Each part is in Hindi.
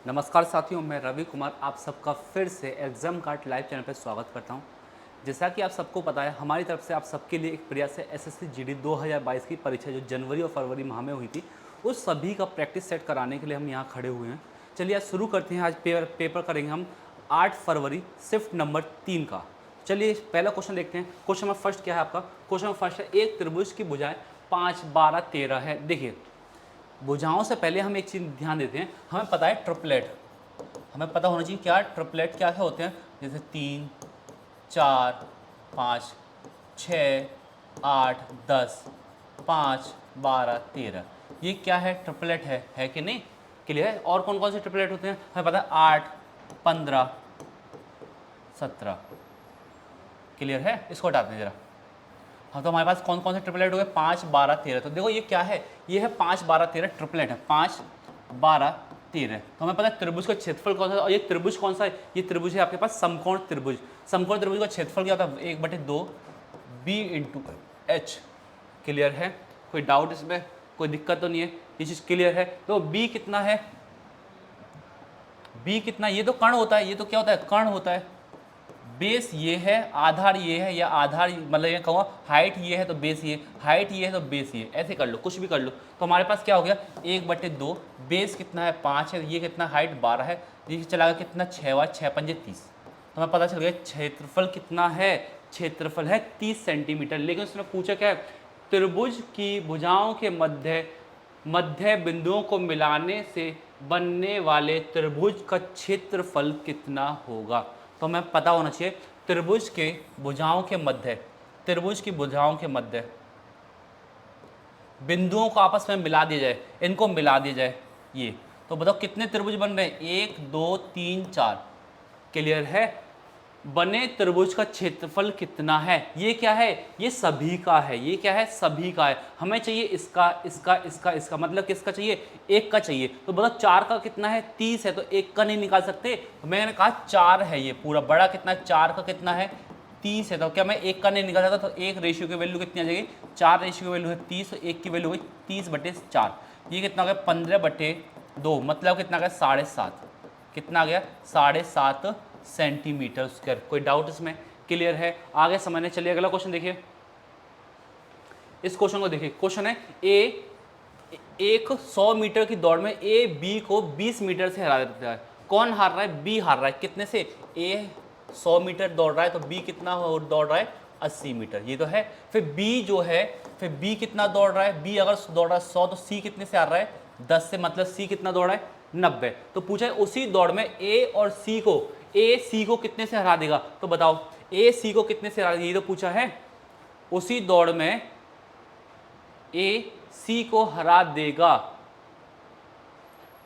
नमस्कार साथियों, मैं रवि कुमार आप सबका फिर से एग्ज़ाम कार्ड लाइव चैनल पर स्वागत करता हूं। जैसा कि आप सबको पता है, हमारी तरफ से आप सबके लिए एक प्रयास है एसएससी जीडी 2022 की परीक्षा जो जनवरी और फरवरी माह में हुई थी, उस सभी का प्रैक्टिस सेट कराने के लिए हम यहाँ खड़े हुए हैं। चलिए आज शुरू करते हैं। आज पेपर करेंगे हम 8 फरवरी शिफ्ट नंबर 3 का। चलिए पहला क्वेश्चन देखते हैं। क्वेश्चन नंबर फर्स्ट क्या है आपका? क्वेश्चन नंबर फर्स्ट है, एक त्रिभुज की भुजाएं 5, 12, 13 है। देखिए, भुजाओं से पहले हम एक चीज़ ध्यान देते हैं। हमें पता है ट्रिपलेट, हमें पता होना चाहिए क्या ट्रिपलेट क्या क्या होते हैं। जैसे 3, 4, 5, 6, 8, 10, 5, 12, 13, ये क्या है? ट्रिपलेट है कि नहीं? क्लियर है? और कौन कौन से ट्रिपलेट होते हैं हमें पता है? 8, 15, 17। क्लियर है? इसको हटाते हैं जरा। हाँ, तो हमारे पास कौन कौन से ट्रिपलेट हो गए? 5, 12, 13। तो देखो ये क्या है? ये है 5, 12, 13 ट्रिपलेट है। 5, 12, 13। तो हमें पता है त्रिभुज का क्षेत्रफल कौन सा है, और ये त्रिभुज कौन सा है? ये त्रिभुज है आपके पास समकोण त्रिभुज। समकोण त्रिभुज का क्षेत्रफल क्या होता है? 1/2 b इंटू एच। क्लियर है? कोई डाउट इसमें? कोई दिक्कत तो नहीं है? ये चीज़ क्लियर है? तो b कितना है? b कितना? ये तो कर्ण होता है। ये तो क्या होता है? कर्ण होता है। बेस ये है, आधार ये है, या आधार मतलब ये कहूँगा हाइट ये है तो बेस ये, हाइट ये है तो बेस ये, ऐसे कर लो, कुछ भी कर लो। तो हमारे पास क्या हो गया? 1/2, बेस कितना है? 5 है, ये कितना? हाइट 12 है, ये चला गया कितना? 6 बार 6 पंजे 30। तो हमें पता चल गया क्षेत्रफल कितना है? क्षेत्रफल है 30 सेंटीमीटर। लेकिन उसने पूछा क्या है? त्रिभुज की भुजाओं के मध्य बिंदुओं को मिलाने से बनने वाले त्रिभुज का क्षेत्रफल कितना होगा? तो हमें पता होना चाहिए त्रिभुज के भुजाओं के मध्य, त्रिभुज की भुजाओं के मध्य बिंदुओं को आपस में मिला दिया जाए, इनको मिला दिया जाए ये। तो बताओ कितने त्रिभुज बन रहे हैं? 1, 2, 3, 4। क्लियर है? बने त्रिभुज का क्षेत्रफल कितना है? ये क्या है? ये सभी का है। ये क्या है? सभी का है। हमें चाहिए इसका, इसका, इसका, इसका, मतलब किसका चाहिए? एक का चाहिए। तो बताओ 4 का कितना है? 30 है, तो एक का नहीं निकाल सकते। तो मैंने कहा 4 है, ये पूरा बड़ा कितना है? 4 का कितना है? 30 है। तो क्या मैं एक का नहीं निकाल सकता? तो एक रेशियो की वैल्यू कितनी आ जाएगी? 4 रेशियो की वैल्यू है 30, तो एक की वैल्यू हुई 30/4। ये कितना हो गया? 15/2, मतलब कितना गया? 7.5। कितना आ गया? 7.5 सेंटीमीटर स्क्वायर। कोई डाउट इसमें? क्लियर है? आगे समझने चलिए। अगला क्वेश्चन देखिए। इस क्वेश्चन को देखिए। क्वेश्चन है एक 100 मीटर की दौड़ में ए बी को 20 मीटर से हरा देता है। कौन हार रहा है? बी हार रहा है। कितने से? ए 100 मीटर दौड़ रहा है, तो बी कितना दौड़ रहा है? 80 मीटर। ये तो है। फिर बी जो है, फिर बी कितना दौड़ रहा है? बी अगर दौड़ रहा है 100, तो सी कितने से हार रहा है? 10 से, मतलब सी कितना दौड़ रहा है? 90। तो पूछा है उसी दौड़ में ए और सी को, ए सी को कितने से हरा देगा? तो बताओ ए सी को कितने से हरा देगा? ये तो पूछा है। उसी दौड़ में ए सी को हरा देगा।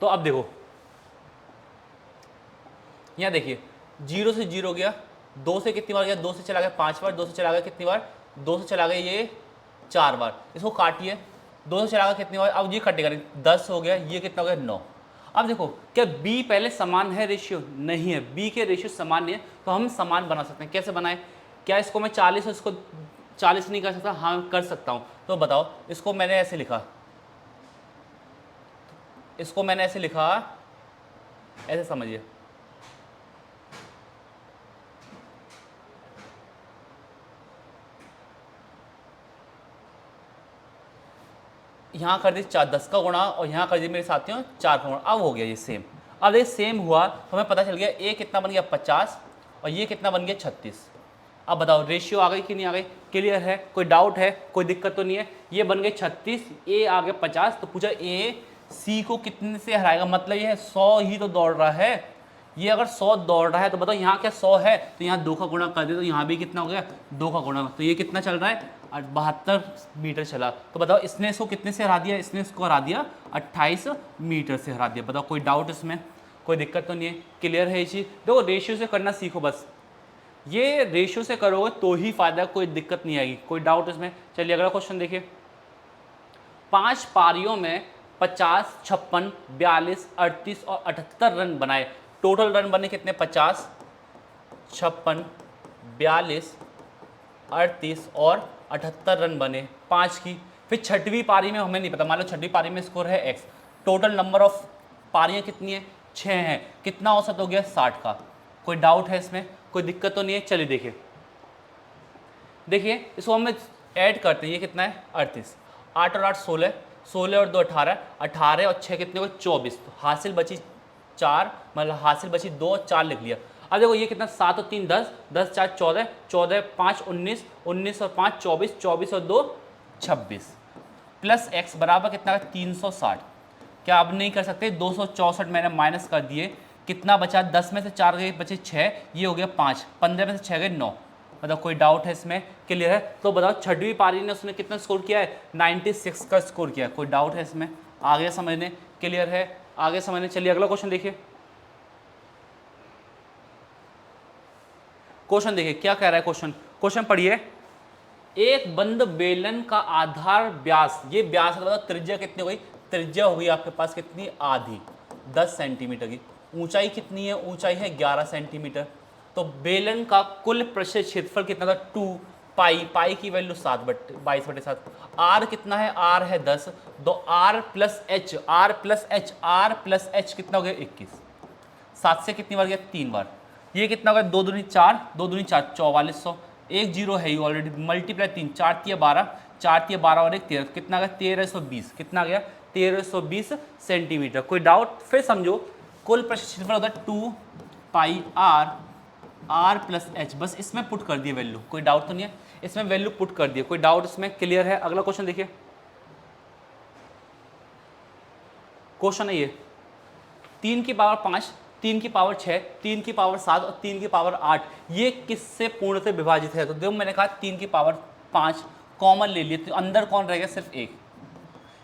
तो अब देखो, यहां देखिए, 0 से 0 गया, 2 से कितनी बार गया? 2 से चला गया 5 बार, 2 से चला गया कितनी बार? 2 से चला गया ये 4 बार। इसको काटिए, 2 से चला गया कितनी बार? अब ये कटेगा, 10 हो गया, ये कितना हो गया? 9। अब देखो, क्या बी पहले समान है रेशियो? नहीं है, बी के रेशियो समान नहीं है। तो हम समान बना सकते हैं। कैसे बनाए? क्या इसको मैं 40 और इसको 40 नहीं कर सकता? हाँ कर सकता हूं। तो बताओ, इसको मैंने ऐसे लिखा, इसको मैंने ऐसे लिखा, ऐसे समझिए। यहाँ कर दी 10 का गुणा, और यहाँ कर दी मेरे साथियों 4 का गुणा। अब हो गया ये सेम। अब ये सेम हुआ तो हमें पता चल गया ए कितना बन गया? 50, और ये कितना बन गया? 36। अब बताओ रेशियो आ गई कि नहीं आ गई? क्लियर है? कोई डाउट है? कोई दिक्कत तो नहीं है? ये बन गए 36, ए आ गया 50। तो पूछा ए सी को कितने से हराएगा? मतलब ये है 100 ही तो दौड़ रहा है। ये अगर 100 दौड़ रहा है, तो बताओ यहाँ क्या 100 है? तो यहाँ 2 का गुणा कर दे, तो यहाँ भी कितना हो गया? 2 का गुणा। तो ये कितना चल रहा है? 72 मीटर चला। तो बताओ इसने इसको कितने से हरा दिया? इसने इसको हरा दिया 28 मीटर से हरा दिया। बताओ कोई डाउट इसमें? कोई दिक्कत तो नहीं है? क्लियर है ये चीज़? देखो रेशियो से करना सीखो बस। ये रेशियो से करोगे तो ही फायदा, कोई दिक्कत नहीं आएगी। कोई डाउट इसमें? चलिए अगला क्वेश्चन देखिए। 5 पारियों में 50, 56, 42, 38 और 78 रन बनाए। टोटल रन बने कितने? 50, 56, 42, 38 और 78 रन बने 5 की। फिर छठवीं पारी में हमें नहीं पता, मान लो छठवीं पारी में स्कोर है x। टोटल नंबर ऑफ पारियां कितनी है? 6 है, कितना औसत हो गया 60 का। कोई डाउट है इसमें, कोई दिक्कत तो नहीं है? चलिए देखिए, देखिए इसको हम ऐड करते हैं, ये कितना है 38, 8 और 8 16, 16 और 2 18, 18 और 6 कितने को 24, तो हासिल बची 4, मतलब हासिल बची 2 और 4 लिख लिया। अब देखो ये कितना 7 और 3 10, 10 4 14, 14 5 19, 19 और 5 24, 24 और 2 26 प्लस x बराबर कितना है 360। क्या अब नहीं कर सकते? 264 मैंने माइनस कर दिए, कितना बचा 10 में से 4 गए बचे 6, ये हो गया 5, 15 में से 6 गए 9। मतलब कोई डाउट है इसमें? क्लियर है? तो बताओ छठवीं पारी ने उसने कितना स्कोर किया है 96 का स्कोर किया है। कोई डाउट है इसमें? आगे समझने? क्लियर है? आगे समझने। चलिए अगला क्वेश्चन देखिए, क्वेश्चन देखिए क्या कह रहा है क्वेश्चन, क्वेश्चन पढ़िए। एक बंद बेलन का आधार व्यास, ये व्यास है तो बताओ त्रिज्या कितनी हो गई? त्रिज्या हो गई आपके पास कितनी? आधी, 10 सेंटीमीटर की। ऊंचाई कितनी है? ऊंचाई है 11 सेंटीमीटर। तो बेलन का कुल पृष्ठ क्षेत्रफल कितना था? 2 पाई, पाई की वैल्यू 22/7। आर कितना है? आर है 10, तो r plus h, r plus h, r plus h कितना हो गया 21। 7 से कितनी बार गया? 3 बार। ये कितना हो गया? 2 दूनी 4, 2 दूनी 4, 4400। एक जीरो है ही ऑलरेडी, मल्टीप्लाई 3, 4 तिया 12, 4 तिया 12 और 1 13, कितना गया 1320। कितना गया? 1320 सेंटीमीटर। कोई डाउट? फिर समझो, कुल पृष्ठ क्षेत्रफल होता है 2 पाई आर, आर प्लस एच, बस इसमें पुट कर दिए वैल्यू। कोई डाउट तो नहीं है? इसमें वैल्यू पुट कर दिए, कोई डाउट इसमें? क्लियर है? अगला क्वेश्चन देखिए, क्वेश्चन है ये 3 की पावर 5, 3 की पावर 6, 3 की पावर 7 और 3 की पावर 8, ये किससे पूर्ण से विभाजित है? तो देखो मैंने कहा 3 की पावर 5 कॉमन ले लिए, तो अंदर कौन रह गया? सिर्फ एक।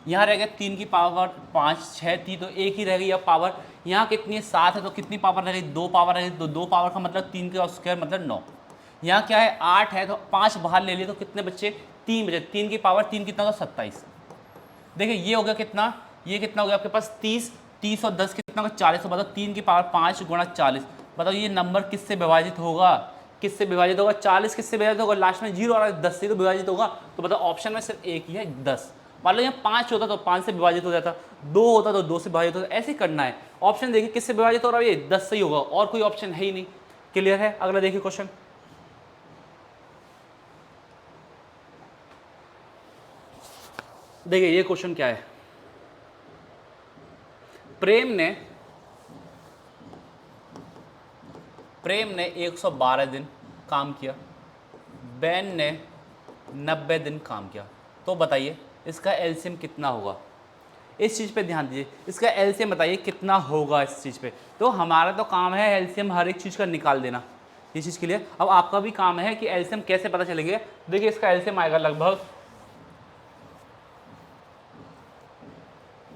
यहाँ रह गया 3 की पावर 5, 6 थी तो एक ही रह गई। अब पावर यहाँ कितनी है? 7 है, तो कितनी पावर रह गई? 2 पावर रह गई, तो 2 पावर का मतलब 3 का स्क्वायर मतलब 9। यहाँ क्या है? 8 है, तो 5 बाहर ले लिए तो कितने बच्चे? 3 बचे। 3 की पावर 3 कितना होगा? 27। देखिए ये हो गया कितना? ये कितना हो गया आपके पास 30, 30 और 10 कितना होगा? 40। तो बताओ 3 की पावर 5 गुणा 40, बताओ ये नंबर किससे विभाजित होगा? किससे विभाजित होगा? 40 किससे विभाजित होगा? लास्ट में 0 और 10 से तो विभाजित होगा। तो बताओ ऑप्शन में सिर्फ एक ही है 10। मान लो यहाँ 5 होता तो 5 से विभाजित हो जाता, 2 होता तो 2 से विभाजित होता, ऐसे करना है। ऑप्शन देखिए किससे विभाजित हो रहा है? ये 10 से ही होगा, और कोई ऑप्शन है ही नहीं। क्लियर है? अगला देखिए क्वेश्चन, देखिए ये क्वेश्चन क्या है। प्रेम ने 112 दिन काम किया, बैन ने 90 दिन काम किया। तो बताइए इसका एलसीएम कितना होगा? इस चीज़ पे ध्यान दीजिए, इसका एलसीएम बताइए कितना होगा इस चीज़ पे। तो हमारा तो काम है एलसीएम हर एक चीज़ का निकाल देना, ये चीज़ के लिए। अब आपका भी काम है कि एलसीएम कैसे पता चलेंगे। देखिए इसका एलसीएम आएगा लगभग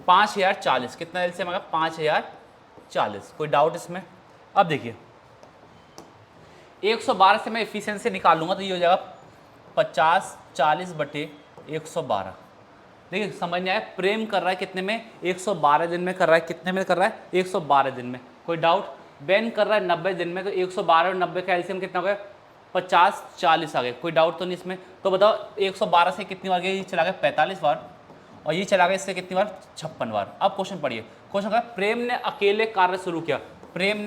5040। कितना एलसीएम आएगा? 5040। कोई डाउट इसमें? अब देखिए 112 से मैं एफिशिएंसी निकाल लूँगा तो ये हो जाएगा 50/40/112। देखिए समझ नहीं आया? प्रेम कर रहा है कितने में? 112 दिन में कर रहा है। कितने में कर रहा है? 112 दिन में। कोई डाउट? बैन कर रहा है 90 दिन में, तो 112 और 90 का एलसीएम कितना हो गया? 5040 आ गए। कोई डाउट तो नहीं इसमें? तो बताओ 112 से कितनी बार गया? ये चला गया 45 बार, और ये चला गया इससे कितनी बार? 56 बार। अब क्वेश्चन पढ़िए, क्वेश्चन का प्रेम ने अकेले कार्य शुरू किया। प्रेम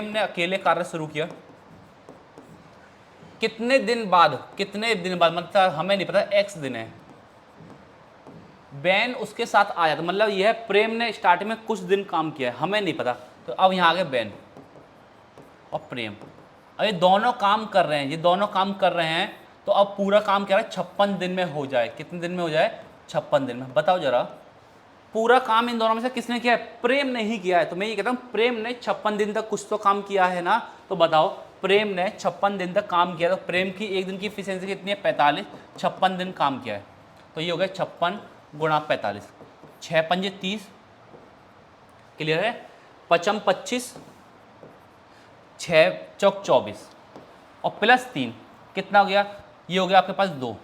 ने अकेले कार्य शुरू किया कितने दिन बाद? कितने दिन बाद मतलब हमें नहीं पता, एक्स दिन है। बैन उसके साथ आया, तो मतलब यह है प्रेम ने स्टार्टिंग में कुछ दिन काम किया है, हमें नहीं पता। तो अब यहाँ आ गए बैन और प्रेम, अब ये दोनों काम कर रहे हैं, ये दोनों काम कर रहे हैं। तो अब पूरा काम क्या है? 56 दिन में हो जाए। कितने दिन में हो जाए? 56 दिन में। बताओ जरा पूरा काम इन दोनों में से किसने किया है? प्रेम ने ही किया है। तो मैं ये कहता हूँ प्रेम ने 56 दिन तक कुछ तो काम किया है ना। तो बताओ प्रेम ने 56 दिन तक काम किया, तो प्रेम की एक दिन की एफिशिएंसी कितनी है? 45। 56 दिन काम किया है, तो ये हो गया 56 गुणा 45, 6 पंजे 30। क्लियर है? 55 25, 6 चौक 24 और प्लस 3 कितना हो गया? ये हो गया आपके पास 2,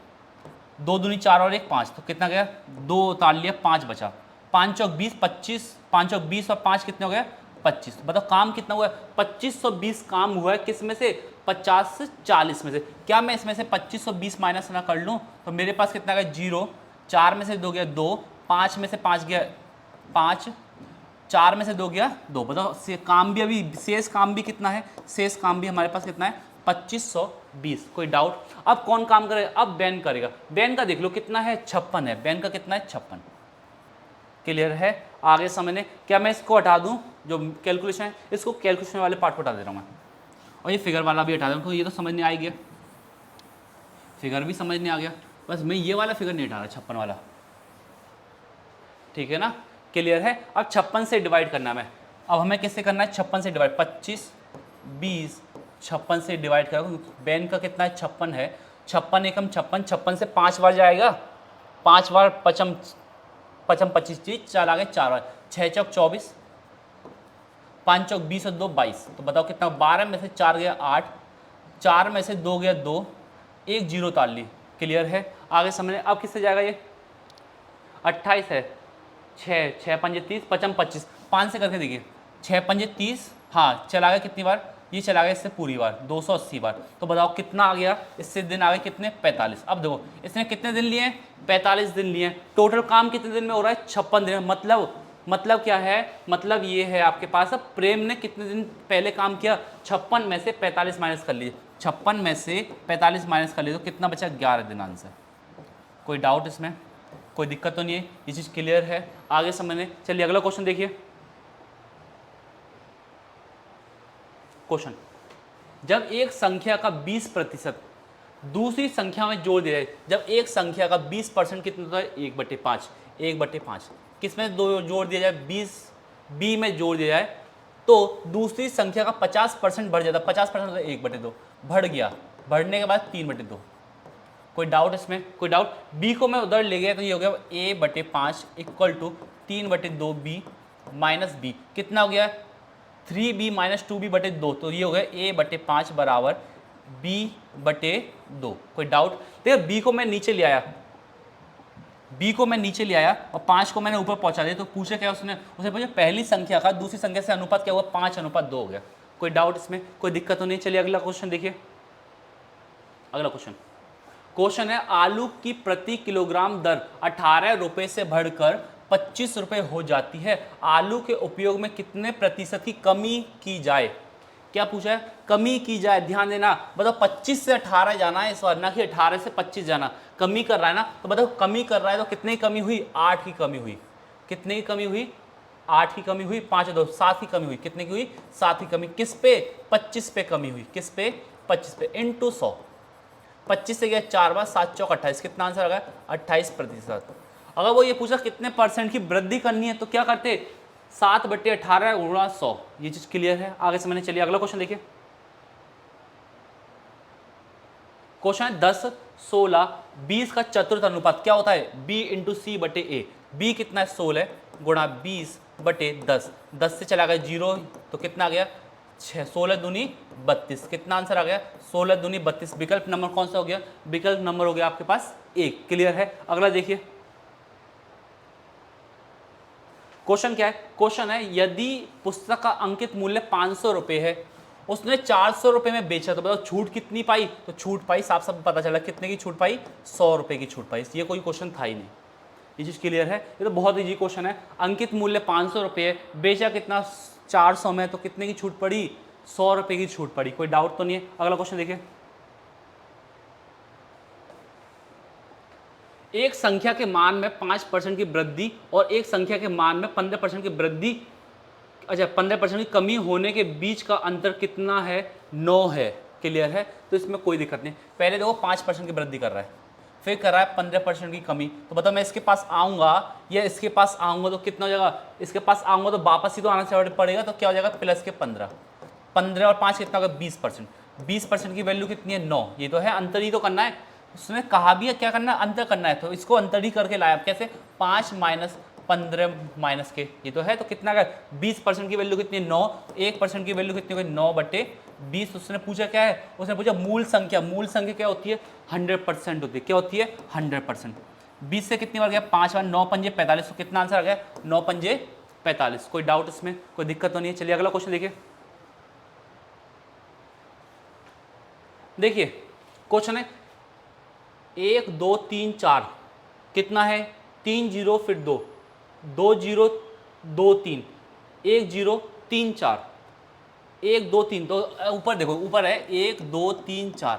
2 दूनी 4 और 1 5, तो कितना गया? 2 उतार लिया, 5 बचा। 5 चौक 20, 25, 5 चौक 20 और 5 कितने हो गए? 25। बताओ काम कितना हुआ है? 2520 काम हुआ है। किस में से? 50 से 40 में से। क्या मैं इसमें से 2520 माइनस ना कर लूँ तो मेरे पास कितना गया? 0। 4 में से 2 गया 2, 5 में से 5 गया 5, 4 में से 2 गया 2, बताओ काम भी अभी शेष काम भी कितना है, शेष काम भी हमारे पास कितना है 2520। कोई डाउट? अब कौन काम करेगा? अब बैन करेगा। बैन का देख लो कितना है 56 है, बैन का कितना है 56। क्लियर है? आगे समझने, क्या मैं इसको हटा दूं जो कैलकुलेशन है, इसको कैलकुलेशन वाले पार्ट को हटा दे रहा हूं मैं, और ये फिगर वाला भी हटा दूं, ये तो समझ नहीं आ गया, फिगर भी समझ नहीं आ गया, बस मैं ये वाला फिगर नहीं हटा रहा 56 वाला, ठीक है ना? क्लियर है? अब 56 से डिवाइड करना है मैं, अब हमें किससे करना है 56 से डिवाइड, 25 20 56 से डिवाइड करो, बैन का कितना है 56 है, 56 एकम 56, 56 से 5 बार जाएगा, 5 बार 55 25 चीज 4 आ गए 4 बार, 6 चौक 24, 5 चौक 20 और 2 22, तो बताओ कितना, 12 में से 4 गया 8, 4 में से 2 गया 2, 1 0 ताल ली। क्लियर है? आगे समझने, अब किससे जाएगा ये 28 है, 6 6 पंजे 30 55 25, 5 से करके देखिए, 6 पंजे 30, हाँ चला गया कितनी बार, ये चला गया इससे पूरी बार 280 बार, तो बताओ कितना आ गया, इससे दिन आ गए कितने 45। अब देखो इसने कितने दिन लिए, 45 दिन लिए, टोटल काम कितने दिन में हो रहा है 56 दिन। मतलब क्या है, मतलब ये है आपके पास, अब प्रेम ने कितने दिन पहले काम किया, 56 में से 45 माइनस कर लीजिए, 56 में से 45 माइनस कर लीजिए तो कितना बचा 11 दिन आंसर। कोई डाउट इसमें? कोई दिक्कत तो नहीं है? ये चीज़ क्लियर है? आगे समझने, चलिए अगला क्वेश्चन देखिए। क्वेश्चन, जब एक संख्या का 20% दूसरी संख्या में जोड़ दिया जाए, जब एक संख्या का 20% कितना होता है 1/5, 1/5 किसमें जोड़ दिया जाए 20 बी में जोड़ दिया जाए तो दूसरी संख्या का 50% बढ़ जाता है, 50% होता है 1/2, बढ़ गया, बढ़ने के बाद 3/2। कोई डाउट इसमें? कोई डाउट? बी को मैं उधर ले गया तो ये हो गया a/5 equal to 3/2 b minus b, कितना हो गया 3b माइनस 2b/2, तो ये हो गया a/5 बराबर b/2। कोई डाउट? देखिए बी को मैं नीचे ले आया, बी को मैं नीचे ले आया और 5 को मैंने ऊपर पहुंचा दिया, तो पूछे क्या उसने पूछा पहली संख्या का दूसरी संख्या से अनुपात क्या हुआ, 5:2 हो गया। कोई डाउट इसमें? कोई दिक्कत तो नहीं? चलिए अगला क्वेश्चन देखिए। अगला क्वेश्चन है, आलू की प्रति किलोग्राम दर 18 रुपए से बढ़कर 25 रुपए हो जाती है, आलू के उपयोग में कितने प्रतिशत की कमी की जाए? क्या पूछा है? कमी की जाए, ध्यान देना, बताओ 25 से 18 जाना है इस बार, ना कि 18 से 25 जाना, कमी कर रहा है ना, तो बताओ कमी कर रहा है तो कितनी कमी हुई, 8 की कमी हुई। कितने की कमी हुई? 8 की कमी हुई, 5 2 7 की कमी हुई, कितने की हुई 7 की कमी, किस पे 25 पे कमी हुई, किस पे 25 पे, इंटू 100, 25 से गया 4 बार, 7 चौक 28, कितना आंसर आ गया 28%। अगर वो ये पूछा कितने परसेंट की वृद्धि करनी है तो क्या करते 7/18 गुणा 100। ये चीज क्लियर है? आगे समझने, चलिए अगला क्वेश्चन देखिए। क्वेश्चन है 10 16 20 का चतुर्थ अनुपात क्या होता है, b इंटू सी बटे ए। b कितना है 16 गुणा 20/10, 10 से चला गया 0 तो कितना आ गया 6, 16 दूनी 32, कितना आंसर आ गया 16 दूनी 32। विकल्प नंबर कौन सा हो गया, विकल्प नंबर हो गया आपके पास 1। क्लियर है? अगला देखिए क्वेश्चन क्या है। क्वेश्चन है यदि पुस्तक का अंकित मूल्य 500 रुपए है, उसने 400 रुपए में बेचा, तो बताओ छूट कितनी पाई, तो छूट पाई साफ साफ पता चला कितने की छूट पाई 100 रुपए की छूट पाई। ये कोई क्वेश्चन था ही नहीं। ये चीज क्लियर है? ये तो बहुत इजी क्वेश्चन है। अंकित मूल्य 500 रुपए है, बेचा कितना 400 में, तो कितने की छूट पड़ी 100 रुपए की छूट पड़ी। कोई डाउट तो नहीं है? अगला क्वेश्चन देखिए। एक संख्या के मान में 5% की वृद्धि और एक संख्या के मान में 15% की वृद्धि, अच्छा 15% की कमी होने के बीच का अंतर कितना है, 9 है। क्लियर है? तो इसमें कोई दिक्कत नहीं। पहले देखो 5% की वृद्धि कर रहा है, फिर कर रहा है 15% की कमी, तो बताओ मैं इसके पास आऊंगा या इसके पास आऊंगा तो कितना हो जाएगा, इसके पास आऊंगा तो वापस ही तो आना पड़ेगा, तो क्या हो जाएगा प्लस के 15, 15 और 5 कितना होगा 20%। 20% की वैल्यू कितनी है 9। ये तो है, अंतर ही तो करना है, उसने कहा भी है क्या करना है, अंतर करना है, तो इसको अंतर ही करके लाया। कैसे 5 माइनस 15 माइनस के, ये तो है, तो कितना का 20% की वैल्यू कितनी है 9, 1% की वैल्यू कितनी होगी 9/20। उसने पूछा क्या है, उसने पूछा मूल संख्या। मूल संख्या क्या होती है 100% होती है। क्या होती है 100%। 20 से कितनी बार गया 5 बार, 9 पंजे 45, तो कितना आंसर आ गया 9 पंजे 45। कोई डाउट इसमें? कोई दिक्कत तो नहीं है? चलिए अगला क्वेश्चन देखिए। देखिए क्वेश्चन है 1 2 3 4 कितना है 3 0 फिर 2 2 0 2 3 1 0 3 4, 1 2 3, तो ऊपर देखो, ऊपर है 1 2 3 4,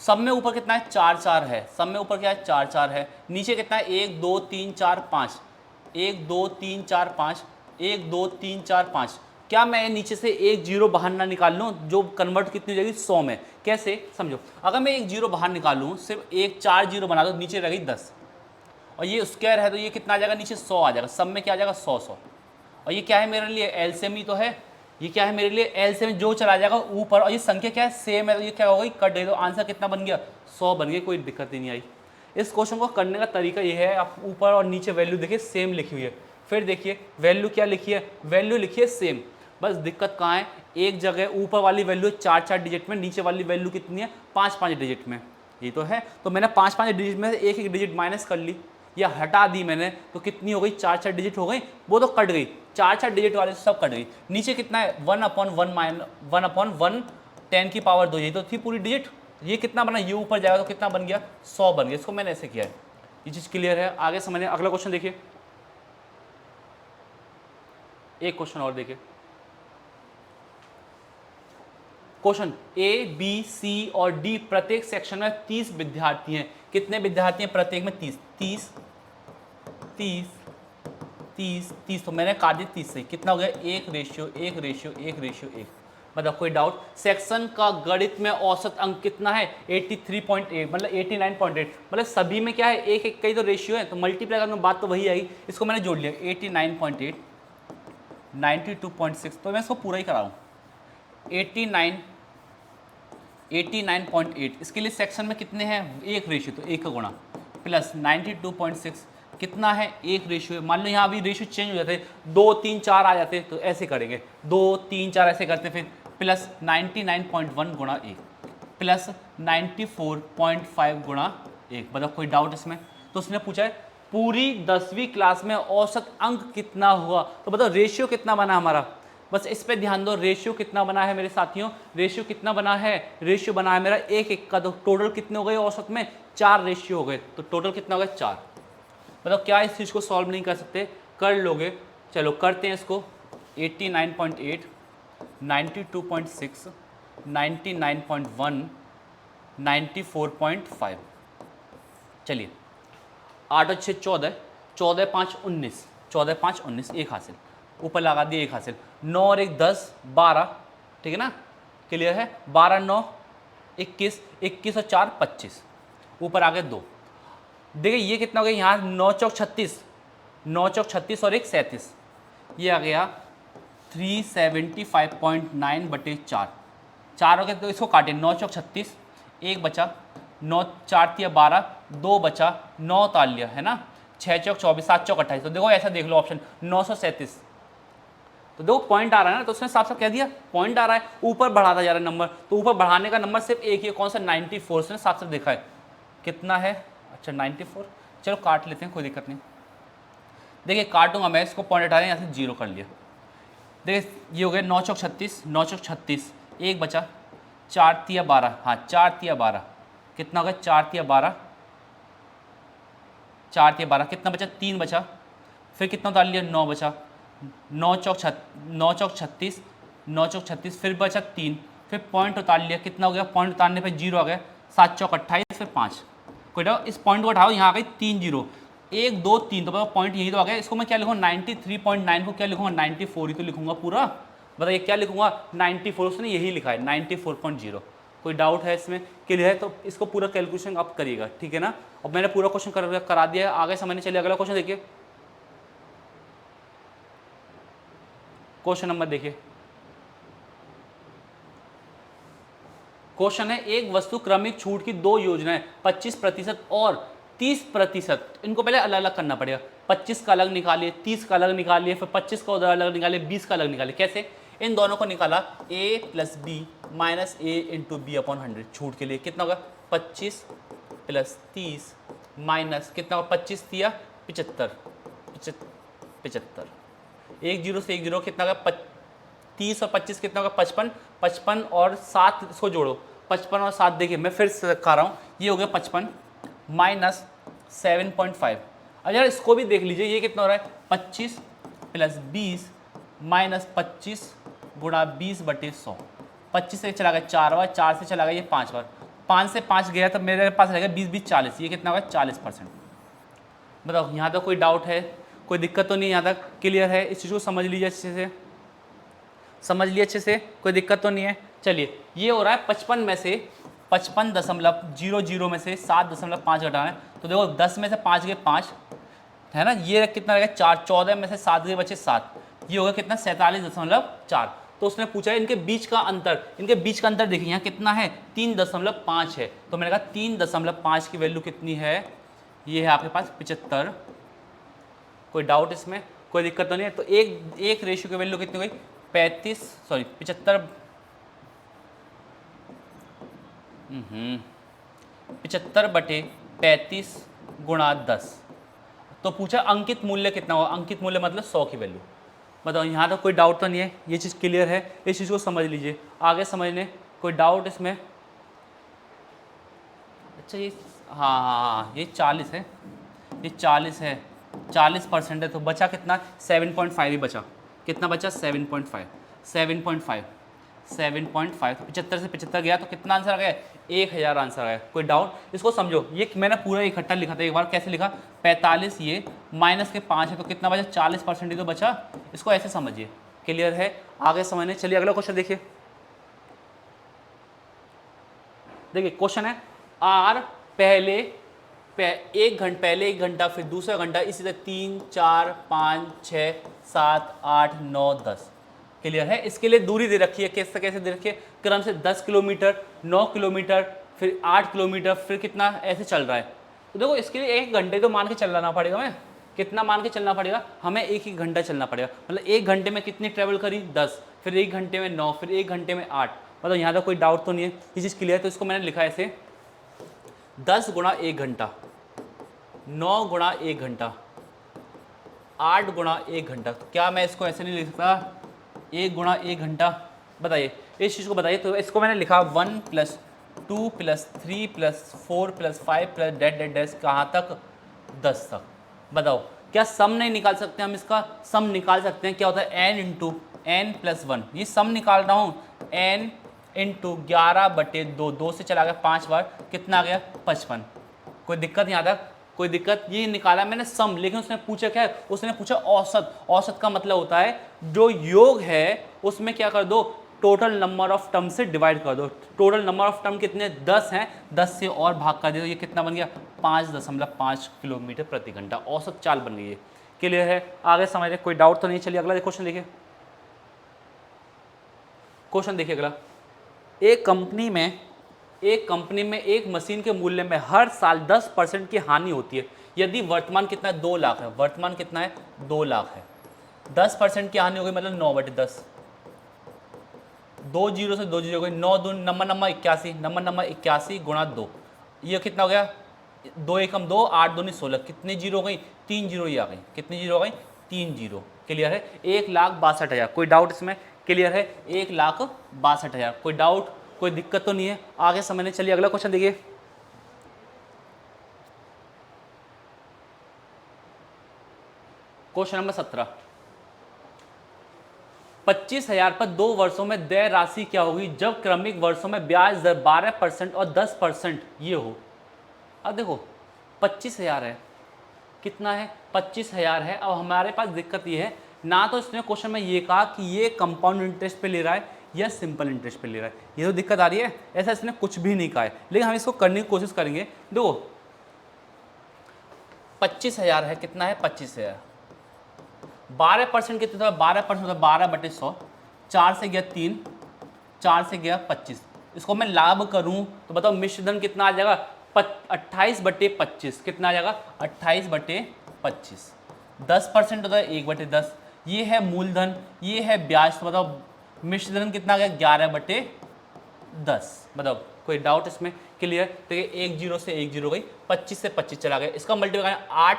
सब में ऊपर कितना है 4 4 है, सब में ऊपर क्या है 4 4 है, नीचे कितना है 1 2 3 4 5, 1 2 3 4 5, 1 2 3 4 5। क्या मैं नीचे से एक जीरो बाहर ना निकाल लूँ, जो कन्वर्ट कितनी हो जाएगी 100 में? कैसे समझो, अगर मैं एक जीरो बाहर निकालूँ, सिर्फ एक 4 जीरो बना दो, नीचे रह गई 10, और ये स्क्वायर है तो ये कितना आ जाएगा, नीचे 100 आ जाएगा, सब में क्या आ जाएगा 100 100। और ये क्या है मेरे लिए एलसीएम ही तो है, ये क्या है मेरे लिए एलसीएम, जो चला जाएगा ऊपर, और ये संख्या क्या है सेम है, तो ये क्या होगा कट गई, तो आंसर कितना बन गया 100 बन गया, कोई दिक्कत ही नहीं आई। इस क्वेश्चन को करने का तरीका ये है, आप ऊपर और नीचे वैल्यू देखिए सेम लिखी हुई है, फिर देखिए वैल्यू क्या लिखी है, वैल्यू लिखिए सेम, बस दिक्कत कहाँ है, एक जगह ऊपर वाली वैल्यू 4 4 डिजिट में, नीचे वाली वैल्यू कितनी है 5 5 डिजिट में, ये तो है, तो मैंने 5 5 डिजिट में से एक एक डिजिट माइनस कर ली या हटा दी मैंने, तो कितनी हो गई 4 4 डिजिट हो गई, वो तो कट गई, 4 4 डिजिट वाले सब कट गई। नीचे कितना है 1/1 10 की पावर 2, यही तो थी पूरी डिजिट, ये कितना बना, ये ऊपर जाएगा तो कितना बन गया 100 बन गया, इसको मैंने ऐसे किया है, ये चीज़ क्लियर है, आगे समझने। अगला क्वेश्चन देखिए, एक क्वेश्चन और देखिए, क्वेश्चन ए बी सी और डी प्रत्येक सेक्शन में 30 विद्यार्थी हैं, कितने विद्यार्थी हैं प्रत्येक में 30 30 30 30 30, तो मैंने काट दी 30 से, कितना हो गया 1 रेशियो 1 रेशियो 1 रेशियो 1। मतलब कोई डाउट, सेक्शन का गणित में औसत अंक कितना है 83.8, मतलब 89.8, मतलब सभी में क्या है एक एक कई तो रेशियो है, तो मल्टीप्लाई करने में बात तो वही आएगी, इसको मैंने जोड़ लिया 89.8 92.6, तो मैं इसको पूरा ही करा हूँ 89.8, इसके लिए सेक्शन में कितने हैं एक रेशियो, तो एक का गुणा प्लस 92.6 कितना है एक रेशियो है, मान लो यहाँ अभी रेशियो चेंज हो जाते 2 3 4 आ जाते, तो ऐसे करेंगे 2 3 4 ऐसे करते, फिर प्लस 99.1 गुणा 1 प्लस 94.5 गुणा 1। मतलब कोई डाउट इसमें? तो उसने पूछा है पूरी 10वीं क्लास में औसत अंक कितना हुआ, तो बताओ रेशियो कितना बना हमारा, बस इस पे ध्यान दो, रेशियो कितना बना है मेरे साथियों, रेशियो कितना बना है, रेशियो बना है मेरा 1 1 का, तो टोटल कितने हो गए औसत में 4 रेशियो हो गए, तो टोटल कितना हो गया 4। मतलब क्या इस चीज़ को सॉल्व नहीं कर सकते, कर लोगे, चलो करते हैं इसको 89.8 92.6 99.1 94.5, चलिए 8 और 6 14, 14 5 19, 14 5 19, एक हासिल, ऊपर लगा दिए एक हासिल, 9 और 1 10 12, ठीक है ना, क्लियर है, 12 9 21, 21 और 4 25, ऊपर आ गए 2। देखिए ये कितना हो गया, यहाँ 9 चौक 36, 9 चौक 36 और 1 37, ये आ गया 375.9/4, 4 हो गया, तो इसको काटे 9 चौक 36, 1 बचा, 9 4 तिया 12, 2 बचा, 9 उतार लिया है ना, 6 चौक 24, 7 चौक 28, तो देखो ऐसा देख लो ऑप्शन 937, तो देखो पॉइंट आ रहा है ना, तो उसने साफ साफ कह दिया पॉइंट आ रहा है, ऊपर बढ़ाता जा रहा है नंबर, तो ऊपर बढ़ाने का नंबर सिर्फ एक ही है, कौन सा 94, उसने साफ साफ देखा है कितना है, अच्छा 94, चलो काट लेते हैं कोई दिक्कत नहीं। देखिए काटूंगा मैं इसको, पॉइंट हटा रहे हैं, यहाँ से 0 कर लिया, देखिए ये हो गया 9 चौक 36, 9 चौक 36, 1 बचा, 4 तिया 12, हाँ 4 तिया 12, कितना हो गया 4 तिया 12, 4 तिया 12, कितना बचा 3 बचा, फिर कितना उतार लिया 9 बचा, 9 चौक 36, 9 चौक 36, फिर बचा 3, फिर पॉइंट उतार लिया, कितना हो गया, पॉइंट उतारने पे 0 आ गया, 7 चौक 28, फिर 5, कोई डाउट, इस पॉइंट को उठाओ, यहाँ आ गई 3 0, 1 2 3, तो पॉइंट यही तो आ गया, इसको मैं क्या लिखूँगा 93.9 को क्या लिखूँगा 94 ही तो लिखूँगा पूरा, बताइए क्या लिखूँगा 94, उसने यही लिखा है 94.0। कोई डाउट है इसमें, क्लियर है? तो इसको पूरा कैलकुलेशन आप करिएगा, ठीक है ना। अब मैंने पूरा क्वेश्चन करा दिया है, आगे समझने चलिए। अगला क्वेश्चन देखिए, क्वेश्चन नंबर देखिए, क्वेश्चन है एक वस्तु क्रमिक छूट की दो योजनाएं 25% और 30%, इनको पहले अलग अलग करना पड़ेगा, 25 का अलग निकालिए, 30 का अलग निकालिए, फिर 25 का उधर अलग निकालिए, 20 का अलग निकालिए। कैसे? इन दोनों को निकाला a + b - a × b/100 छूट के लिए, कितना होगा 25 + 30 माइनस कितना होगा 25 दिया 75, 1 0 से 1 0 कितना होगा 30 और 25 कितना होगा 55, 55 और 7 इसको जोड़ो, 55 और 7 देखिए मैं फिर से खा रहा हूँ, ये हो गया 55 माइनस 7.5। अब यार इसको भी देख लीजिए, ये कितना हो रहा है 25 + 20 -25 गुणा 20/100। 25 से चला गया 4 बार, 4 से चला गया ये 5 बार, 5 से 5 गया तो मेरे पास रहेगा 20 20 40, ये कितना होगा 40%। बताओ यहाँ तक कोई डाउट है, कोई दिक्कत तो नहीं, यहाँ तक क्लियर है? इस चीज़ को समझ लीजिए अच्छे से, समझ लिए अच्छे से, कोई दिक्कत तो नहीं है। चलिए ये हो रहा है 55 में से 55.00 में से 7.5 घटाना है, तो देखो 10 में से 5 गए 5 है ना, ये कितना रहेगा 4, 14 में से 7 गए बचे 7, ये होगा कितना 47.4। तो उसने पूछा है इनके बीच का अंतर, इनके बीच का अंतर देखिए यहाँ कितना है 3.5 है, तो मैंने कहा 3.5 की वैल्यू कितनी है, ये है आपके पास 75। कोई डाउट इसमें, कोई दिक्कत तो नहीं है? तो एक रेशियो की वैल्यू कितनी हुई 75 75/35 गुणा 10। तो पूछा अंकित मूल्य कितना होगा, अंकित मूल्य मतलब 100 की वैल्यू। बताओ यहाँ तक कोई डाउट तो नहीं है, ये चीज़ क्लियर है? इस चीज़ को समझ लीजिए, आगे समझने कोई डाउट इसमें? अच्छा ये हाँ ये 40 है, ये 40 है, 40% है, तो बचा कितना 7.5 ही बचा, कितना बचा 7.5, 7.5 तो 75 से 75 गया तो कितना आंसर आ गया 1000 आंसर आ गया। कोई डाउट? इसको समझो, ये मैंने पूरा इकट्ठा लिखा था एक बार, कैसे लिखा 45 ये माइनस के 5 है तो कितना बचा 40% ही तो बचा, इसको ऐसे समझिए। क्लियर है? आगे समझने चलिए अगला क्वेश्चन देखिए। देखिए क्वेश्चन है आर पहले 1 घंटा फिर दूसरा घंटा, इसी तरह 3 4 5 6 7 8 9 10। क्लियर है? इसके लिए दूरी दे रखी है, कैसे कैसे दे रखी है, क्रम से 10 किलोमीटर 9 किलोमीटर फिर 8 किलोमीटर फिर कितना ऐसे चल रहा है। तो देखो इसके लिए 1 घंटे तो मान के चलना पड़ेगा, हमें कितना मान के चलना पड़ेगा, हमें 1 घंटा चलना पड़ेगा, मतलब 1 घंटे में कितनी ट्रेवल करी 10, फिर 1 घंटे में 9, फिर 1 घंटे में 8। मतलब यहाँ तक कोई डाउट तो नहीं है, ये चीज़ क्लियर है? तो इसको मैंने लिखा है ऐसे 10 गुणा 1 घंटा, 9 गुणा 1 घंटा, 8 गुणा 1 घंटा। तो क्या मैं इसको ऐसे नहीं लिख सकता 1 गुणा 1 घंटा? बताइए इस चीज़ को बताइए। तो इसको मैंने लिखा 1 + 2 + 3 + 4 + 5 + डैश कहाँ तक 10 तक। बताओ क्या सम नहीं निकाल सकते हम? इसका सम निकाल सकते हैं, क्या होता है n × n + 1, ये सम निकाल रहा हूँ n × 11/2, 2 से चला गया 5 बार, कितना आ गया 55। कोई दिक्कत यहाँ तक? कोई दिक्कत? ये निकाला मैंने सम, लेकिन उसने पूछा क्या है, उसने पूछा औसत। औसत का मतलब होता है जो योग है उसमें क्या कर दो, टोटल नंबर ऑफ टर्म से डिवाइड कर दो। टोटल नंबर ऑफ टर्म कितने 10 हैं, 10 से और भाग कर दे, तो ये कितना बन गया 5.5 किलोमीटर प्रति घंटा, औसत चाल बन गई है। क्लियर है? आगे समझ कोई डाउट तो नहीं? चलिए अगला क्वेश्चन देखिए। क्वेश्चन देखिए अगला, एक कंपनी में एक मशीन के मूल्य में हर साल 10% की हानि होती है यदि वर्तमान कितना है 2 लाख है, वर्तमान कितना है 2 लाख है, 10% की हानि हो गई मतलब 9/10, 2 जीरो से 2 जीरो हो गई, 9 दूनी नंबर 81, नंबर 81 गुणा 2, ये कितना हो गया 2 एकम 2, 8 दूनी 16, कितनी जीरो हो गई 3 जीरो, ये आ गई, कितनी जीरो हो गई 3 जीरो। क्लियर है? 1,62,000। कोई डाउट इसमें? क्लियर है? 1,62,000। कोई डाउट, कोई दिक्कत तो नहीं है? आगे समझने चलिए अगला क्वेश्चन देखिए। क्वेश्चन नंबर 17, 25,000 पर 2 वर्षों में देय राशि क्या होगी जब क्रमिक वर्षों में ब्याज दर 12% और 10% ये हो। अब देखो 25,000 है, कितना है 25,000 है। अब हमारे पास दिक्कत ये है, ना तो इसने क्वेश्चन में ये कहा कि ये कंपाउंड इंटरेस्ट पे ले रहा है या सिंपल इंटरेस्ट पे ले रहा है, ये तो दिक्कत आ रही है। ऐसा इसने कुछ भी नहीं कहा है, लेकिन हम इसको करने की कोशिश करेंगे। देखो 25,000 है, कितना है 25,000, 12% कितना, 12% होता है 12/100, 4 से गया 3, 4 से गया 25। इसको मैं लाभ करूं तो बताओ मिश्रधन कितना आ जाएगा 28/25, कितना आ जाएगा 28/25। 10% होता है 1/10, ये है मूलधन, ये है ब्याज, तो बताओ मिश्रधन कितना आ गया 11/10। बताओ कोई डाउट इसमें? क्लियर? तो ये 1 जीरो से 1 जीरो गई, 25 से 25 चला गया, इसका मल्टीप्लाई 8,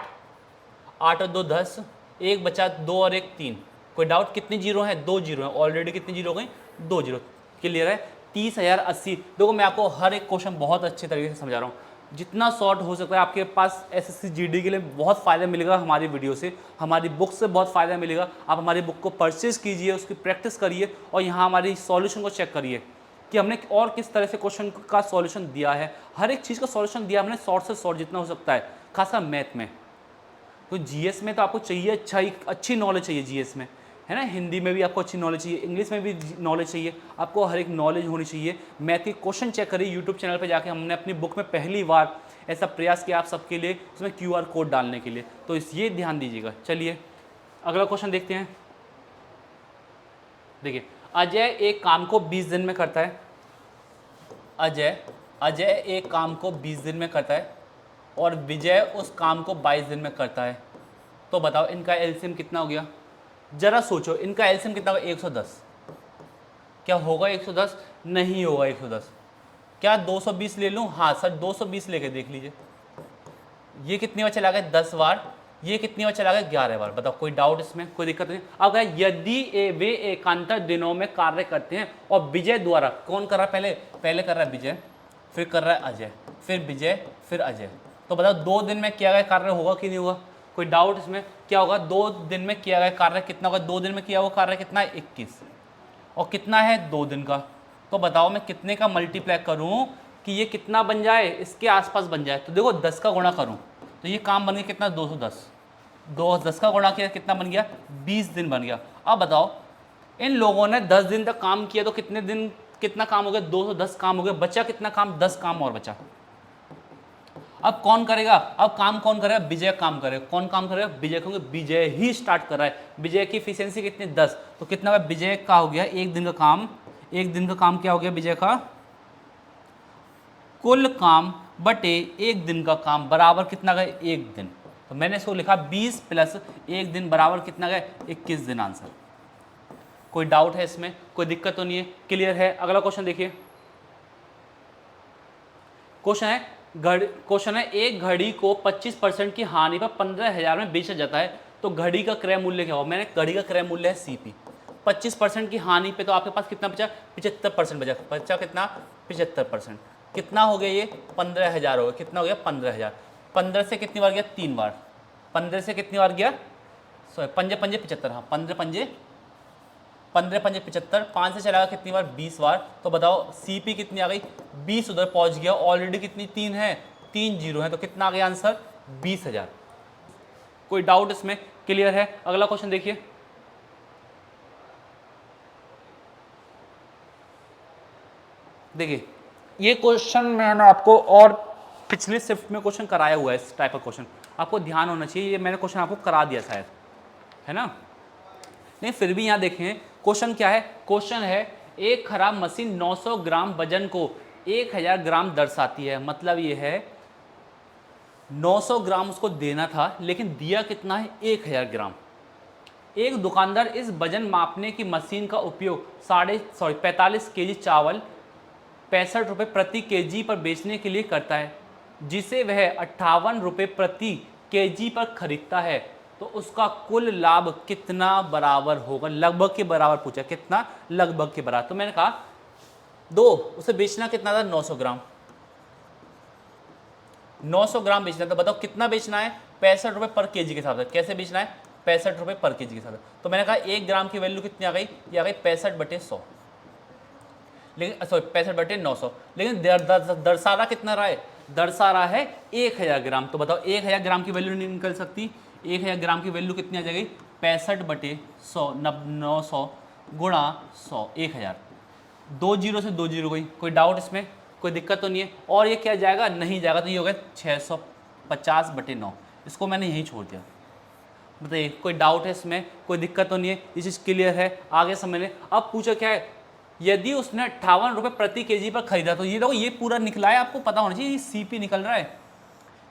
8 और 2 10, 1 बचा, 2 और 1 3। कोई डाउट? कितनी जीरो है 2 जीरो है, ऑलरेडी कितनी जीरो गई 2 जीरो। क्लियर है? 30,080। देखो मैं आपको हर एक क्वेश्चन बहुत अच्छे तरीके से समझा रहा हूँ, जितना शॉर्ट हो सकता है आपके पास एसएससी जीडी के लिए बहुत फ़ायदा मिलेगा हमारी वीडियो से, हमारी बुक से बहुत फ़ायदा मिलेगा। आप हमारी बुक को परचेज कीजिए, उसकी प्रैक्टिस करिए और यहाँ हमारी सॉल्यूशन को चेक करिए कि हमने और किस तरह से क्वेश्चन का सॉल्यूशन दिया है। हर एक चीज़ का सॉल्यूशन दिया हमने, शॉर्ट से शॉर्ट जितना हो सकता है, खासकर मैथ में। तो जीएस में तो आपको चाहिए अच्छी नॉलेज चाहिए जीएस में, है ना। हिंदी में भी आपको अच्छी नॉलेज चाहिए, इंग्लिश में भी नॉलेज चाहिए, आपको हर एक नॉलेज होनी चाहिए। मैथ के क्वेश्चन चेक करिए यूट्यूब चैनल पे जाके। हमने अपनी बुक में पहली बार ऐसा प्रयास किया आप सबके लिए, उसमें QR कोड डालने के लिए, तो ये ध्यान दीजिएगा। चलिए अगला क्वेश्चन देखते हैं। देखिए, अजय एक काम को 20 दिन में करता है। अजय एक काम को 20 दिन में करता है और विजय उस काम को 22 दिन में करता है। तो बताओ इनका एलसीएम कितना हो गया। जरा सोचो, इनका एलसीएम कितना होगा? 110। क्या होगा 110? नहीं होगा 110। क्या 220 ले लूँ? हाँ सर 220 लेके देख लीजिए। ये कितनी बार चला गया? 10 बार। ये कितनी बार चला गया? 11 बार। बताओ कोई डाउट इसमें? कोई दिक्कत नहीं। अब क्या, यदि वे एकांतर दिनों में कार्य करते हैं और विजय द्वारा, कौन कर रहा है? पहले कर रहा है विजय, फिर कर रहा है अजय, फिर विजय, फिर अजय। तो बताओ 2 दिन में किया गया कार्य होगा कि नहीं होगा? कोई डाउट इसमें? क्या होगा? 2 दिन में किया गया कार्य कितना होगा? 2 दिन में किया हुआ कार्य कितना है? 21। और कितना है? 2 दिन का। तो बताओ मैं कितने का मल्टीप्लाई करूं कि ये कितना बन जाए? इसके आसपास बन जाए। तो देखो 10 का गुणा करूं तो ये काम बन गया कितना? 210। 10 का गुणा किया कितना बन गया? 20 दिन बन गया। अब बताओ इन लोगों ने 10 दिन तक काम किया तो कितने दिन कितना काम हो गया? 210 काम हो गया। बचा कितना काम? 10 काम और बचा। अब कौन करेगा? अब काम कौन करेगा? विजय काम करेगा। कौन काम करेगा? विजय। क्योंकि विजय ही स्टार्ट कर रहा है। विजय की एफिशिएंसी कितनी? 10। तो कितना हुआ? विजय का हो गया एक दिन का काम। एक दिन का काम क्या हो गया विजय का? कुल काम बटे एक दिन का काम बराबर कितना गया? एक दिन। तो मैंने इसको लिखा 20 प्लस एक दिन बराबर कितना गया? 21 दिन आंसर। कोई डाउट है इसमें? कोई दिक्कत तो नहीं है? क्लियर है? अगला क्वेश्चन देखिए। क्वेश्चन है एक घड़ी को 25% की हानि पर 15,000 में बेचा जाता है, तो घड़ी का क्रय मूल्य क्या होगा? मैंने घड़ी का क्रय मूल्य है CP। 25% की हानि पे तो आपके पास कितना बचा? 75% बचा। बचा कितना? 75%। कितना हो गया ये? 15,000 हो गया। कितना हो गया? 15,000। 15 से कितनी बार गया? 3 बार। 15 से कितनी बार गया? सॉरी, 5 पंजे 75। हाँ 15 पंजे 75। 5 से चला गया कितनी बार? 20 बार। तो बताओ CP कितनी आ गई? 20 उधर पहुंच गया। ऑलरेडी कितनी? 3 है, 3 जीरो है। तो कितना आ गया आंसर? 20,000। कोई डाउट इसमें? क्लियर है? अगला क्वेश्चन देखिए। देखिए ये क्वेश्चन मैंने आपको और पिछले शिफ्ट में क्वेश्चन कराया हुआ है। इस टाइप का क्वेश्चन आपको ध्यान होना चाहिए। ये मैंने क्वेश्चन आपको करा दिया शायद, है ना? नहीं फिर भी यहाँ देखें क्वेश्चन क्या है। क्वेश्चन है एक खराब मशीन 900 ग्राम वजन को 1000 ग्राम दर्शाती है। मतलब ये है 900 ग्राम उसको देना था लेकिन दिया कितना है? 1000 ग्राम। एक दुकानदार इस वजन मापने की मशीन का उपयोग 45 केजी चावल 65 रुपये प्रति केजी पर बेचने के लिए करता है, जिसे वह 58 रुपये प्रति केजी पर खरीदता है। तो उसका कुल लाभ कितना बराबर होगा? लगभग के बराबर पूछा। कितना? लगभग के बराबर। तो मैंने कहा उसे बेचना कितना था? 900 ग्राम। 900 ग्राम बेचना था। बताओ कितना बेचना है? 65 रुपये पर केजी के हिसाब से। कैसे बेचना है? 65 रुपये पर केजी के हिसाब से। तो मैंने कहा 1 ग्राम की वैल्यू कितनी आ गई? ये आ गई 65/100। लेकिन सॉरी 65/900। लेकिन दर्शा रहा कितना रहा है? दर्शा रहा है 1000 ग्राम। तो बताओ 1000 ग्राम की वैल्यू नहीं निकल सकती? 1000 ग्राम की वैल्यू कितनी आ जाएगी? 65/100 900 गुणा 100 1000। 2 जीरो से 2 जीरो गई। कोई डाउट इसमें? कोई दिक्कत तो नहीं है? और ये क्या जाएगा? नहीं जाएगा। तो ये हो गया 650/9। इसको मैंने यहीं छोड़ दिया। बताइए कोई डाउट है इसमें? कोई दिक्कत तो नहीं है? ये चीज़ क्लियर है? आगे समझ लें। अब पूछा क्या है? यदि उसने 58 रुपये प्रति केजी पर खरीदा, तो ये देखो ये पूरा निकला है। आपको पता होना चाहिए ये CP निकल रहा है।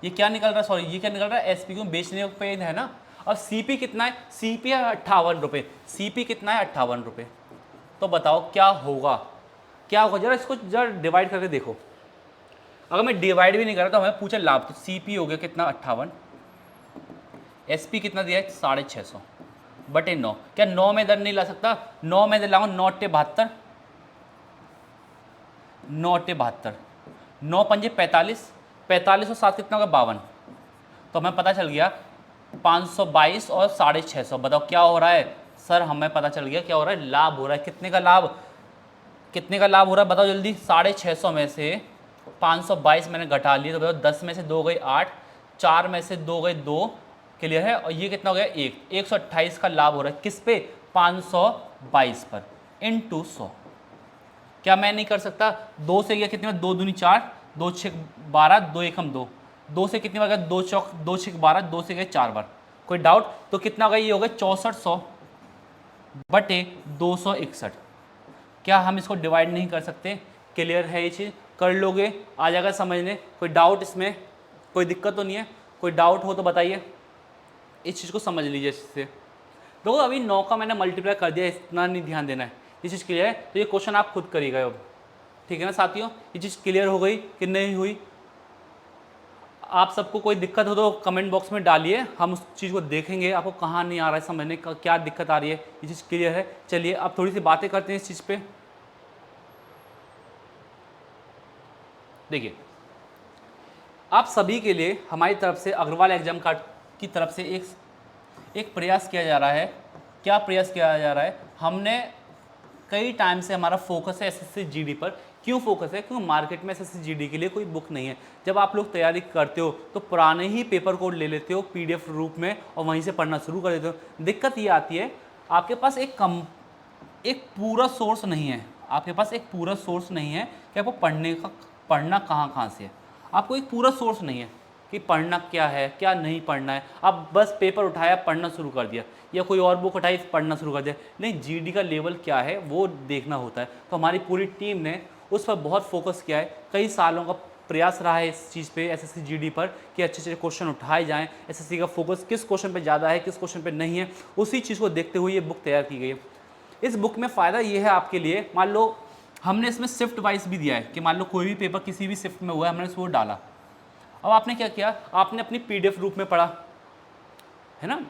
ये क्या निकल रहा है? सॉरी ये क्या निकल रहा है? SP को बेचने पे है ना। अब CP कितना है? CP है 58 रुपये। CP कितना है? 58 रुपये। तो बताओ क्या होगा? क्या होगा? जरा इसको जरा डिवाइड करके देखो। अगर मैं डिवाइड भी नहीं कर रहा तो हमें पूछा लाभ, तो CP हो गया कितना? 58। SP कितना दिया है? 650/9। क्या 9 में इधर नहीं ला सकता? 9 में इधर लाऊंगा 9 × 72। 9 × 72। 9 पंजे 45। 45 और 7 कितना होगा 52। तो हमें पता चल गया 522 और 650। बताओ क्या हो रहा है सर, हमें पता चल गया क्या हो रहा है, लाभ हो रहा है। कितने का लाभ, कितने का लाभ हो रहा है बताओ जल्दी। 650 में से 522 मैंने घटा लिया, तो बताओ 10 में से 2 गई 8, 4 में से 2 गई 2, क्लियर है। और ये कितना हो गया 128 का लाभ हो रहा है किस पे, 522 पर इंटू 100। क्या मैं नहीं कर सकता, 2 से गया कितने में, 2 दूनी 4, 2 6 12, 2 एकम 2, 2 से कितनी बार गया, 2 चौक 2 6 12, 2 से गए 4 बार। कोई डाउट, तो कितना होगा, ये हो गया 6400 बटे 261। क्या हम इसको डिवाइड नहीं कर सकते, क्लियर है ये चीज़, कर लोगे, आ जाएगा समझने। कोई डाउट इसमें, कोई दिक्कत तो नहीं है, कोई डाउट हो तो बताइए, इस चीज़ को समझ लीजिए इससे। देखो अभी 9 का मैंने मल्टीप्लाई कर दिया, इतना नहीं ध्यान देना है, ये चीज़ क्लियर है। तो ये क्वेश्चन आप खुद करिएगा अब, ठीक है ना साथियों, ये चीज़ क्लियर हो गई कि नहीं हुई। आप सबको कोई दिक्कत हो तो कमेंट बॉक्स में डालिए, हम उस चीज़ को देखेंगे आपको कहाँ नहीं आ रहा है समझने का, क्या दिक्कत आ रही है, ये चीज़ क्लियर है। चलिए अब थोड़ी सी बातें करते हैं इस चीज़ पे। देखिए आप सभी के लिए हमारी तरफ से अग्रवाल एग्जाम कार्ड की तरफ से एक प्रयास किया जा रहा है। क्या प्रयास किया जा रहा है, हमने कई टाइम से हमारा फोकस है एसएससी जीडी पर। क्यों फोकस है, क्योंकि मार्केट में एसएससी जीडी के लिए कोई बुक नहीं है। जब आप लोग तैयारी करते हो तो पुराने ही पेपर कोड ले लेते हो पीडीएफ रूप में और वहीं से पढ़ना शुरू कर देते हो। दिक्कत ये आती है आपके पास एक पूरा सोर्स नहीं है, आपके पास एक पूरा सोर्स नहीं है कि आपको पढ़ना कहाँ से है। आपको एक पूरा सोर्स नहीं है कि पढ़ना क्या है क्या नहीं पढ़ना है। आप बस पेपर उठाया पढ़ना शुरू कर दिया, या कोई और बुक उठाई पढ़ना शुरू कर दिया। नहीं, जीडी का लेवल क्या है वो देखना होता है। तो हमारी पूरी टीम ने उस पर बहुत फोकस किया है, कई सालों का प्रयास रहा है इस चीज़ पे, एसएससी जीडी पर, कि अच्छे अच्छे क्वेश्चन उठाए जाएं। एसएससी का फोकस किस क्वेश्चन पे ज़्यादा है, किस क्वेश्चन पे नहीं है, उसी चीज़ को देखते हुए ये बुक तैयार की गई है। इस बुक में फ़ायदा ये है आपके लिए, मान लो हमने इसमें शिफ्ट वाइज भी दिया है कि मान लो कोई भी पेपर किसी भी शिफ्ट में हुआ है, हमने इसको डाला। अब आपने क्या किया, आपने अपनी पीडीएफ रूप में पढ़ा, है ना,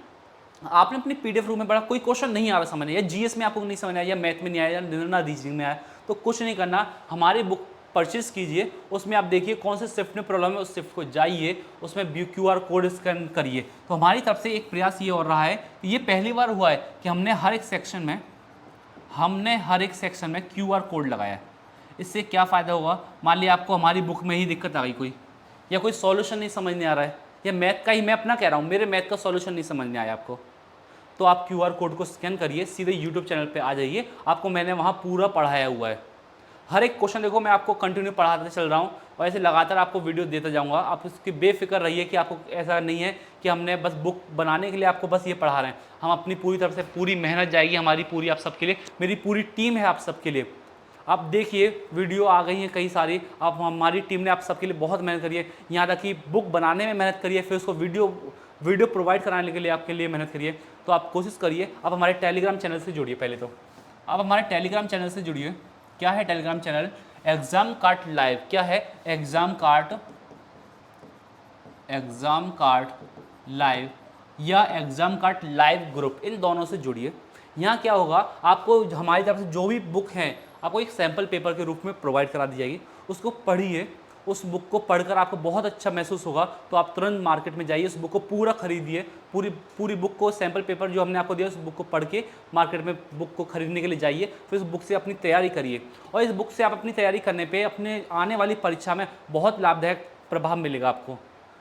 आपने अपनी पीडीएफ रूप में पढ़ा, कोई क्वेश्चन नहीं आ रहा समझ, या जीएस में आपको नहीं समझ आया, या मैथ में नहीं आया, या ना रीजनिंग में आया, तो कुछ नहीं करना, हमारी बुक परचेज कीजिए। उसमें आप देखिए कौन से शिफ्ट में प्रॉब्लम है, उस शिफ्ट को जाइए, उसमें QR कोड स्कैन करिए। तो हमारी तरफ से एक प्रयास ये हो रहा है कि ये पहली बार हुआ है कि हमने हर एक सेक्शन में QR कोड लगाया है। इससे क्या फ़ायदा होगा, मान लिया आपको हमारी बुक में ही दिक्कत आ गई कोई, या कोई सॉल्यूशन नहीं समझ में आ रहा है, या मैथ का ही, मैं अपना कह रहा हूँ, मेरे मैथ का सॉल्यूशन नहीं समझ में आया आपको, तो आप QR कोड को स्कैन करिए, सीधे YouTube चैनल पे आ जाइए, आपको मैंने वहाँ पूरा पढ़ाया हुआ है। हर एक क्वेश्चन देखो मैं आपको कंटिन्यू पढ़ाते चल रहा हूँ, और ऐसे लगातार आपको वीडियो देता जाऊँगा। आप इसकी बेफिक्र रहिए कि आपको ऐसा नहीं है कि हमने बस बुक बनाने के लिए आपको बस ये पढ़ा रहे हैं। हम अपनी पूरी तरफ से पूरी मेहनत जाएगी हमारी पूरी आप सबके लिए, मेरी पूरी टीम है आप सबके लिए। आप देखिए वीडियो आ गई हैं कई सारी, आप हमारी टीम ने आप सबके लिए बहुत मेहनत करी है, यहाँ तक कि बुक बनाने में मेहनत करिए, फिर उसको वीडियो प्रोवाइड कराने के लिए आपके लिए मेहनत करिए। तो आप कोशिश करिए, आप हमारे टेलीग्राम चैनल से जुड़िए। पहले तो आप हमारे टेलीग्राम चैनल से जुड़िए। क्या है Telegram channel, exam card live. क्या है, एग्जाम कार्ड लाइव या एग्जाम कार्ड लाइव ग्रुप, इन दोनों से जुड़िए। यहाँ क्या होगा, आपको हमारी तरफ से जो भी बुक है आपको एक सैम्पल पेपर के रूप में प्रोवाइड करा दी जाएगी, उसको पढ़िए। उस बुक को पढ़कर आपको बहुत अच्छा महसूस होगा, तो आप तुरंत मार्केट में जाइए, उस बुक को पूरा खरीदिए, पूरी बुक को, सैम्पल पेपर जो हमने आपको दिया उस बुक को पढ़ के मार्केट में बुक को खरीदने के लिए जाइए, फिर उस बुक से अपनी तैयारी करिए। और इस बुक से आप अपनी तैयारी करने पे अपने आने वाली परीक्षा में बहुत लाभदायक प्रभाव मिलेगा आपको।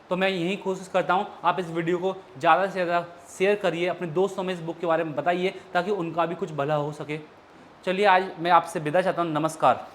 तो मैं यही कोशिश करता हूँ, आप इस वीडियो को ज़्यादा से ज़्यादा शेयर करिए, अपने दोस्तों में इस बुक के बारे में बताइए, ताकि उनका भी कुछ भला हो सके। चलिए आज मैं आपसे विदा चाहता हूँ, नमस्कार।